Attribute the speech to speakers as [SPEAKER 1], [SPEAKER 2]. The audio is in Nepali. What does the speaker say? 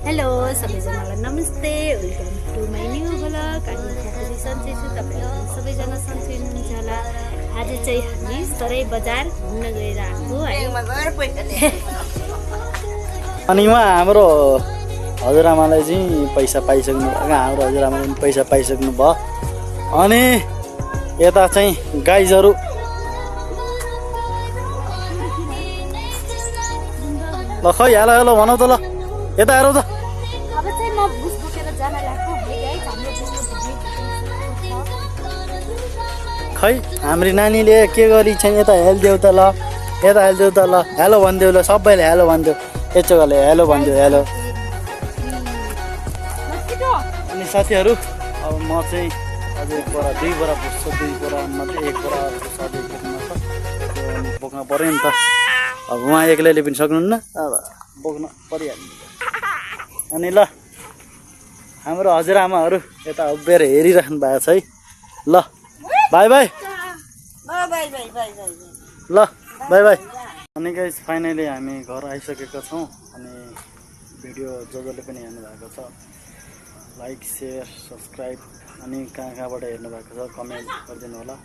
[SPEAKER 1] हेलो सबैजनालाई नमस्ते, welcome to my new vlog. अनि म सन्चै छु, तपाईँहरू सबैजना सन्चै हुनुहुन्छ होला। आज चाहिँ हामी सराई बजार घुम्न गएर आएको है।
[SPEAKER 2] अनि उहाँ हाम्रो हजुरआमालाई चाहिँ पैसा पाइसक्नु भयो, हाम्रो हजुरआमाले पनि पैसा पाइसक्नु भयो। अनि यता चाहिँ गाइजहरू ल खै हेलो हेलो भनौ त, ल यता हेरौ त।
[SPEAKER 1] अब चाहिँ म बुस बोकेर जान लाग्छु है गाइस। हाम्रो
[SPEAKER 2] खै हाम्रो नानीले के गरी छैन, यता हेलिदेऊ त, ल यता हेलिदेऊ त, ल हेलो भनिदेऊ, ल सबैले हेलो भनिदेऊ, यचोकले हेलो भनिदेऊ, हेलो। अनि साथीहरू अब म चाहिँ अझै एक बोरा दुई बोरा पुग्छु, दुई बोरा मात्रै एक बोरा सधैँ बोक्नु छ, त्यो बोक्न पऱ्यो नि त। अब उहाँ एक्लैले पनि सक्नुहुन्न, अब बोक्न परिहाल्यो। अनि ल हाम्रो हजुरआमाहरू यता उभिएर हेरिराख्नु भएको छ है। ल बाई बाई, ल बाई बाई। अनि गाइस फाइनली हामी घर आइसकेका छौँ। अनि भिडियो जसले पनि हेर्नु भएको छ लाइक, सेयर, सब्सक्राइब, अनि कहाँ कहाँबाट हेर्नु भएको छ कमेन्ट गरिदिनु होला।